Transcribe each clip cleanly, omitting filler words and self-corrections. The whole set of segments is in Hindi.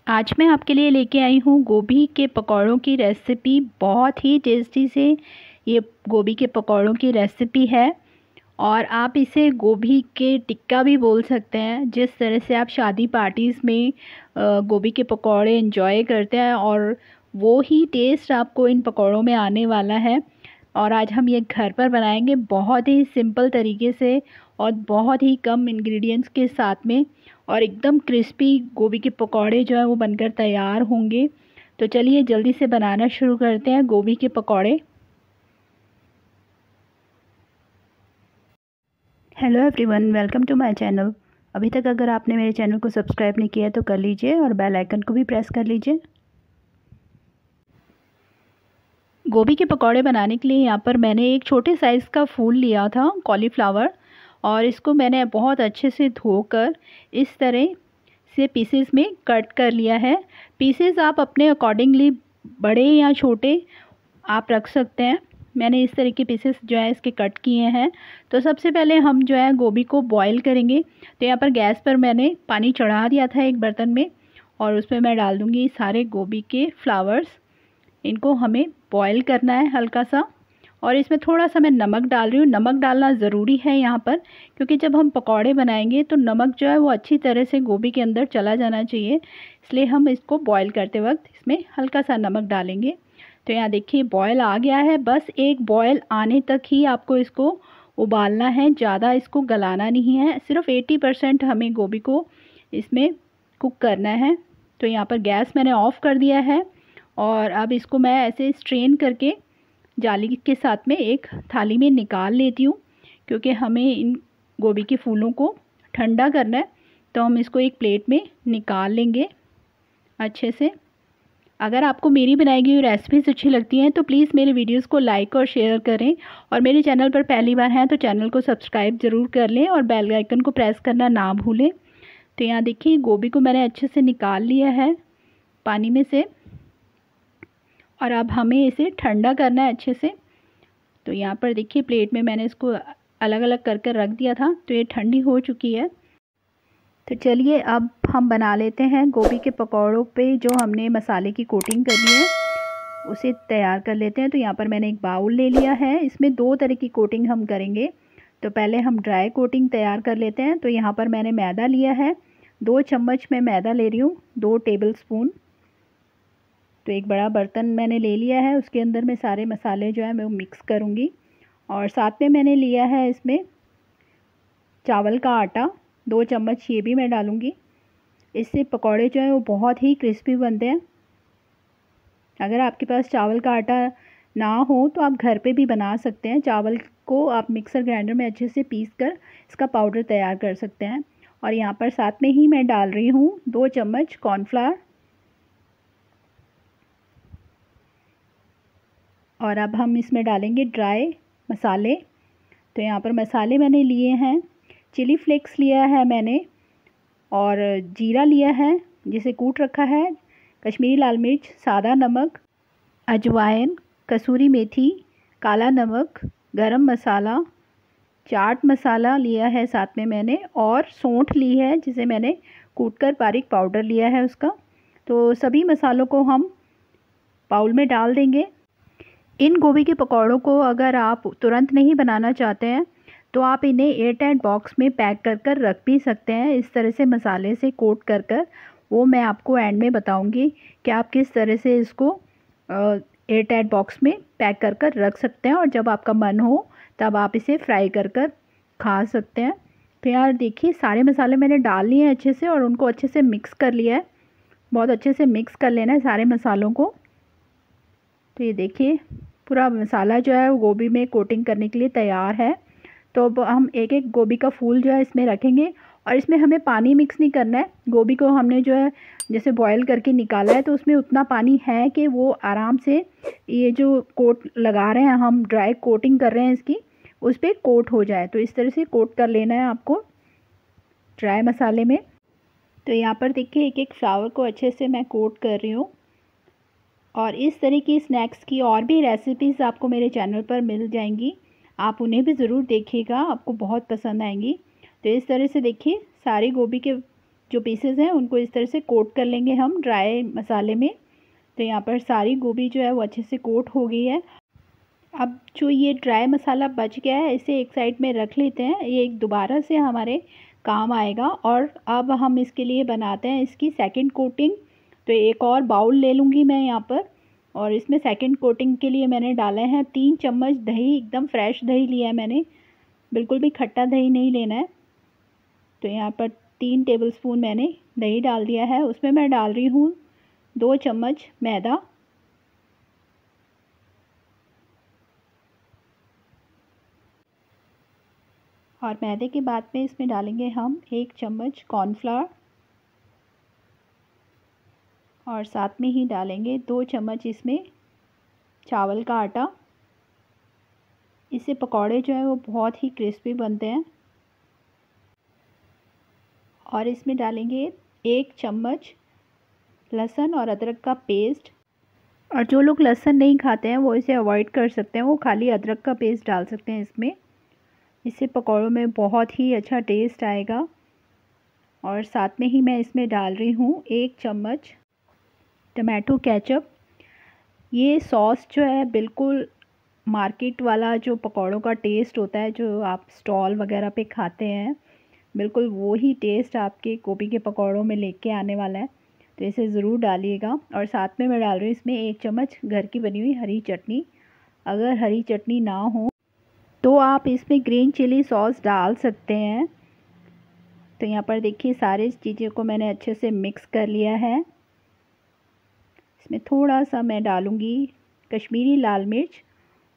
आज मैं आपके लिए लेके आई हूँ गोभी के पकौड़ों की रेसिपी। बहुत ही टेस्टी से ये गोभी के पकौड़ों की रेसिपी है और आप इसे गोभी के टिक्का भी बोल सकते हैं। जिस तरह से आप शादी पार्टीज़ में गोभी के पकौड़े एंजॉय करते हैं और वो ही टेस्ट आपको इन पकौड़ों में आने वाला है। और आज हम ये घर पर बनाएंगे बहुत ही सिंपल तरीके से और बहुत ही कम इंग्रेडिएंट्स के साथ में, और एकदम क्रिस्पी गोभी के पकौड़े जो है वो बनकर तैयार होंगे। तो चलिए जल्दी से बनाना शुरू करते हैं गोभी के पकौड़े। Hello everyone, welcome to my channel. अभी तक अगर आपने मेरे चैनल को सब्सक्राइब नहीं किया तो कर लीजिए और बेल आइकन को भी प्रेस कर लीजिए। गोभी के पकौड़े बनाने के लिए यहाँ पर मैंने एक छोटे साइज़ का फूल लिया था, कॉलीफ्लावर, और इसको मैंने बहुत अच्छे से धोकर इस तरह से पीसेस में कट कर लिया है। पीसेस आप अपने अकॉर्डिंगली बड़े या छोटे आप रख सकते हैं। मैंने इस तरह के पीसेस जो है इसके कट किए हैं। तो सबसे पहले हम जो है गोभी को बॉईल करेंगे। तो यहाँ पर गैस पर मैंने पानी चढ़ा दिया था एक बर्तन में, और उसमें मैं डाल दूँगी सारे गोभी के फ्लावर्स। इनको हमें बॉईल करना है हल्का सा, और इसमें थोड़ा सा मैं नमक डाल रही हूँ। नमक डालना ज़रूरी है यहाँ पर, क्योंकि जब हम पकौड़े बनाएंगे तो नमक जो है वो अच्छी तरह से गोभी के अंदर चला जाना चाहिए, इसलिए हम इसको बॉईल करते वक्त इसमें हल्का सा नमक डालेंगे। तो यहाँ देखिए बॉयल आ गया है। बस एक बॉयल आने तक ही आपको इसको उबालना है, ज़्यादा इसको गलाना नहीं है। सिर्फ 80% हमें गोभी को इसमें कुक करना है। तो यहाँ पर गैस मैंने ऑफ़ कर दिया है, और अब इसको मैं ऐसे स्ट्रेन करके जाली के साथ में एक थाली में निकाल लेती हूँ, क्योंकि हमें इन गोभी के फूलों को ठंडा करना है। तो हम इसको एक प्लेट में निकाल लेंगे अच्छे से। अगर आपको मेरी बनाई गई रेसिपीज़ अच्छी लगती हैं तो प्लीज़ मेरे वीडियोस को लाइक और शेयर करें, और मेरे चैनल पर पहली बार हैं तो चैनल को सब्सक्राइब ज़रूर कर लें और बेल आइकन को प्रेस करना ना भूलें। तो यहाँ देखिए गोभी को मैंने अच्छे से निकाल लिया है पानी में से, और अब हमें इसे ठंडा करना है अच्छे से। तो यहाँ पर देखिए प्लेट में मैंने इसको अलग अलग कर कर रख दिया था, तो ये ठंडी हो चुकी है। तो चलिए अब हम बना लेते हैं गोभी के पकौड़ों पे जो हमने मसाले की कोटिंग करनी है उसे तैयार कर लेते हैं। तो यहाँ पर मैंने एक बाउल ले लिया है, इसमें दो तरह की कोटिंग हम करेंगे। तो पहले हम ड्राई कोटिंग तैयार कर लेते हैं। तो यहाँ पर मैंने मैदा लिया है, 2 चम्मच मैं मैदा ले रही हूँ, 2 टेबल स्पून। तो एक बड़ा बर्तन मैंने ले लिया है, उसके अंदर मैं सारे मसाले जो है मैं वो मिक्स करूँगी। और साथ में मैंने लिया है इसमें चावल का आटा, 2 चम्मच ये भी मैं डालूँगी। इससे पकौड़े जो हैं वो बहुत ही क्रिस्पी बनते हैं। अगर आपके पास चावल का आटा ना हो तो आप घर पे भी बना सकते हैं। चावल को आप मिक्सर ग्राइंडर में अच्छे से पीस कर इसका पाउडर तैयार कर सकते हैं। और यहाँ पर साथ में ही मैं डाल रही हूँ 2 चम्मच कॉर्नफ्लावर। और अब हम इसमें डालेंगे ड्राई मसाले। तो यहाँ पर मसाले मैंने लिए हैं, चिली फ्लेक्स लिया है मैंने, और जीरा लिया है जिसे कूट रखा है, कश्मीरी लाल मिर्च, सादा नमक, अजवाइन, कसूरी मेथी, काला नमक, गरम मसाला, चाट मसाला लिया है साथ में मैंने, और सौंठ ली है जिसे मैंने कूटकर बारीक पाउडर लिया है उसका। तो सभी मसालों को हम बाउल में डाल देंगे। इन गोभी के पकौड़ों को अगर आप तुरंत नहीं बनाना चाहते हैं तो आप इन्हें एयर टाइट बॉक्स में पैक कर कर रख भी सकते हैं, इस तरह से मसाले से कोट कर कर। वो मैं आपको एंड में बताऊंगी कि आप किस तरह से इसको एयर टाइट बॉक्स में पैक कर कर रख सकते हैं, और जब आपका मन हो तब आप इसे फ्राई कर कर खा सकते हैं। तो यार देखिए सारे मसाले मैंने डाल लिए हैं अच्छे से, और उनको अच्छे से मिक्स कर लिया है। बहुत अच्छे से मिक्स कर लेना है सारे मसालों को। तो ये देखिए पूरा मसाला जो है वो गोभी में कोटिंग करने के लिए तैयार है। तो अब हम एक एक गोभी का फूल जो है इसमें रखेंगे, और इसमें हमें पानी मिक्स नहीं करना है। गोभी को हमने जो है जैसे बॉईल करके निकाला है तो उसमें उतना पानी है कि वो आराम से ये जो कोट लगा रहे हैं हम, ड्राई कोटिंग कर रहे हैं इसकी, उस पर कोट हो जाए। तो इस तरह से कोट कर लेना है आपको ड्राई मसाले में। तो यहाँ पर देखिए एक एक फ्लावर को अच्छे से मैं कोट कर रही हूँ। और इस तरह की स्नैक्स की और भी रेसिपीज़ आपको मेरे चैनल पर मिल जाएंगी, आप उन्हें भी ज़रूर देखिएगा, आपको बहुत पसंद आएंगी। तो इस तरह से देखिए सारी गोभी के जो पीसेस हैं उनको इस तरह से कोट कर लेंगे हम ड्राई मसाले में। तो यहाँ पर सारी गोभी जो है वो अच्छे से कोट हो गई है। अब जो ये ड्राई मसाला बच गया है इसे एक साइड में रख लेते हैं, ये एक दोबारा से हमारे काम आएगा। और अब हम इसके लिए बनाते हैं इसकी सेकंड कोटिंग। तो एक और बाउल ले लूँगी मैं यहाँ पर, और इसमें सेकंड कोटिंग के लिए मैंने डाले हैं 3 चम्मच दही। एकदम फ्रेश दही लिया है मैंने, बिल्कुल भी खट्टा दही नहीं लेना है। तो यहाँ पर 3 टेबलस्पून मैंने दही डाल दिया है। उसमें मैं डाल रही हूँ 2 चम्मच मैदा, और मैदे के बाद में इसमें डालेंगे हम 1 चम्मच कॉर्नफ्लावर, और साथ में ही डालेंगे 2 चम्मच इसमें चावल का आटा। इससे पकौड़े जो है वो बहुत ही क्रिस्पी बनते हैं। और इसमें डालेंगे 1 चम्मच लहसुन और अदरक का पेस्ट। और जो लोग लहसुन नहीं खाते हैं वो इसे अवॉइड कर सकते हैं, वो खाली अदरक का पेस्ट डाल सकते हैं इसमें। इससे पकौड़ों में बहुत ही अच्छा टेस्ट आएगा। और साथ में ही मैं इसमें डाल रही हूँ 1 चम्मच टमाटो केचप। ये सॉस जो है बिल्कुल मार्केट वाला जो पकौड़ों का टेस्ट होता है जो आप स्टॉल वगैरह पे खाते हैं, बिल्कुल वो ही टेस्ट आपके गोभी के पकौड़ों में लेके आने वाला है। तो इसे ज़रूर डालिएगा। और साथ में मैं डाल रही हूँ इसमें 1 चम्मच घर की बनी हुई हरी चटनी। अगर हरी चटनी ना हो तो आप इसमें ग्रीन चिली सॉस डाल सकते हैं। तो यहाँ पर देखिए सारी चीज़ों को मैंने अच्छे से मिक्स कर लिया है। इसमें थोड़ा सा मैं डालूँगी कश्मीरी लाल मिर्च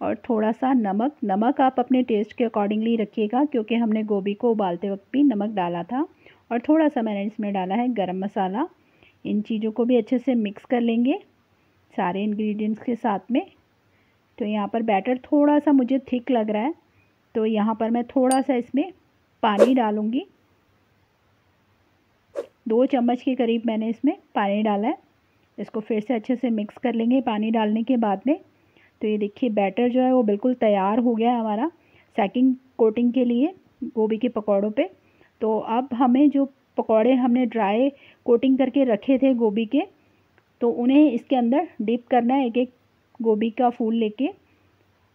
और थोड़ा सा नमक। नमक आप अपने टेस्ट के अकॉर्डिंगली रखिएगा, क्योंकि हमने गोभी को उबालते वक्त भी नमक डाला था। और थोड़ा सा मैंने इसमें डाला है गरम मसाला। इन चीज़ों को भी अच्छे से मिक्स कर लेंगे सारे इंग्रेडिएंट्स के साथ में। तो यहाँ पर बैटर थोड़ा सा मुझे थिक लग रहा है, तो यहाँ पर मैं थोड़ा सा इसमें पानी डालूँगी। 2 चम्मच के करीब मैंने इसमें पानी डाला है। इसको फिर से अच्छे से मिक्स कर लेंगे पानी डालने के बाद में। तो ये देखिए बैटर जो है वो बिल्कुल तैयार हो गया है हमारा सेकंड कोटिंग के लिए गोभी के पकौड़ों पे। तो अब हमें जो पकौड़े हमने ड्राई कोटिंग करके रखे थे गोभी के, तो उन्हें इसके अंदर डिप करना है, एक एक गोभी का फूल लेके।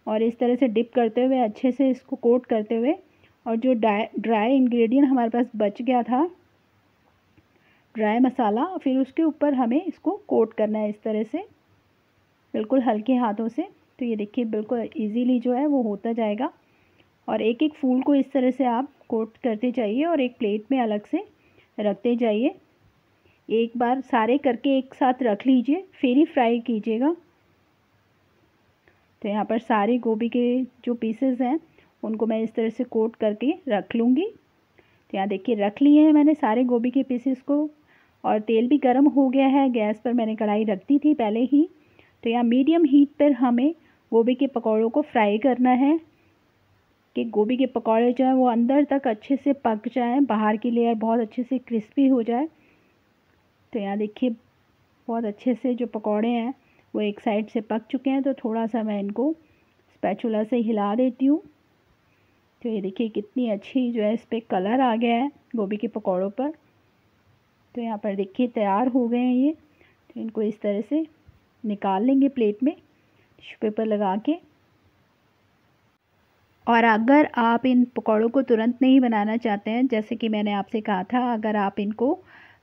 और इस तरह से डिप करते हुए अच्छे से इसको कोट करते हुए, और जो ड्राई इंग्रेडिएंट हमारे पास बच गया था ड्राई मसाला, फिर उसके ऊपर हमें इसको कोट करना है इस तरह से बिल्कुल हल्के हाथों से। तो ये देखिए बिल्कुल इजीली जो है वो होता जाएगा। और एक एक फूल को इस तरह से आप कोट करते जाइए और एक प्लेट में अलग से रखते जाइए। एक बार सारे करके एक साथ रख लीजिए, फिर ही फ्राई कीजिएगा। तो यहाँ पर सारे गोभी के जो पीसेस हैं उनको मैं इस तरह से कोट करके रख लूँगी। तो यहाँ देखिए रख लिए हैं मैंने सारे गोभी के पीसेस को। और तेल भी गर्म हो गया है, गैस पर मैंने कढ़ाई रख दी थी पहले ही। तो यहाँ मीडियम हीट पर हमें गोभी के पकौड़ों को फ्राई करना है कि गोभी के पकौड़े जो हैं वो अंदर तक अच्छे से पक जाएं, बाहर की लेयर बहुत अच्छे से क्रिस्पी हो जाए। तो यहाँ देखिए बहुत अच्छे से जो पकौड़े हैं वो एक साइड से पक चुके हैं। तो थोड़ा सा मैं इनको स्पैचुला से हिला देती हूँ। तो ये देखिए कितनी अच्छी जो है इस पर कलर आ गया है गोभी के पकौड़ों पर। तो यहाँ पर देखिए तैयार हो गए हैं ये। तो इनको इस तरह से निकाल लेंगे प्लेट में टिश्यू पेपर लगा के। और अगर आप इन पकौड़ों को तुरंत नहीं बनाना चाहते हैं, जैसे कि मैंने आपसे कहा था, अगर आप इनको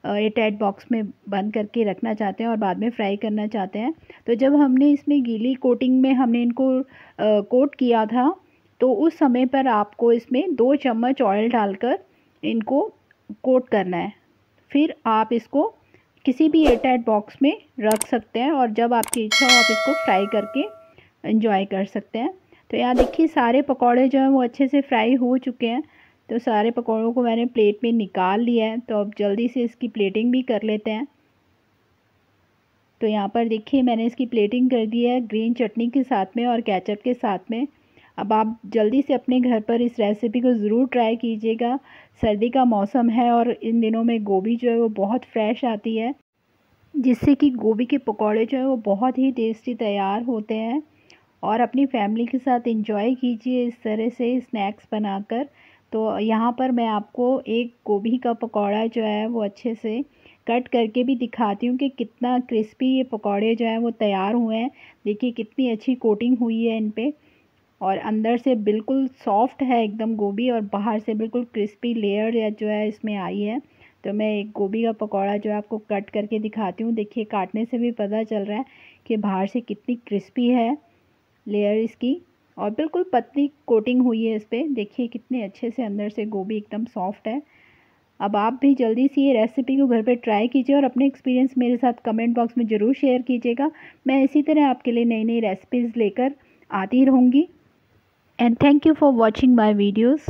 एयरटाइट बॉक्स में बंद करके रखना चाहते हैं और बाद में फ्राई करना चाहते हैं, तो जब हमने इसमें गीली कोटिंग में हमने इनको कोट किया था, तो उस समय पर आपको इसमें 2 चम्मच ऑयल डालकर इनको कोट करना है। फिर आप इसको किसी भी एयरटाइट बॉक्स में रख सकते हैं, और जब आपकी इच्छा हो आप इसको फ्राई करके एंजॉय कर सकते हैं। तो यहाँ देखिए सारे पकौड़े जो हैं वो अच्छे से फ्राई हो चुके हैं। तो सारे पकौड़ों को मैंने प्लेट में निकाल लिया है। तो अब जल्दी से इसकी प्लेटिंग भी कर लेते हैं। तो यहाँ पर देखिए मैंने इसकी प्लेटिंग कर दी है ग्रीन चटनी के साथ में और केचप के साथ में। अब आप जल्दी से अपने घर पर इस रेसिपी को ज़रूर ट्राई कीजिएगा। सर्दी का मौसम है और इन दिनों में गोभी जो है वो बहुत फ्रेश आती है, जिससे कि गोभी के पकौड़े जो है वो बहुत ही टेस्टी तैयार होते हैं। और अपनी फैमिली के साथ एंजॉय कीजिए इस तरह से स्नैक्स बनाकर। तो यहाँ पर मैं आपको एक गोभी का पकौड़ा जो है वो अच्छे से कट करके भी दिखाती हूँ कि कितना क्रिस्पी ये पकौड़े जो हैं वो तैयार हुए हैं। देखिए कितनी अच्छी कोटिंग हुई है इन पे, और अंदर से बिल्कुल सॉफ्ट है एकदम गोभी, और बाहर से बिल्कुल क्रिस्पी लेयर या जो है इसमें आई है। तो मैं एक गोभी का पकौड़ा जो है आपको कट करके दिखाती हूँ। देखिए काटने से भी पता चल रहा है कि बाहर से कितनी क्रिस्पी है लेयर इसकी, और बिल्कुल पतली कोटिंग हुई है इस पर। देखिए कितने अच्छे से अंदर से गोभी एकदम सॉफ्ट है। अब आप भी जल्दी से ये रेसिपी को घर पे ट्राई कीजिए और अपने एक्सपीरियंस मेरे साथ कमेंट बॉक्स में ज़रूर शेयर कीजिएगा। मैं इसी तरह आपके लिए नई नई रेसिपीज़ लेकर आती रहूँगी। And thank you for watching my videos.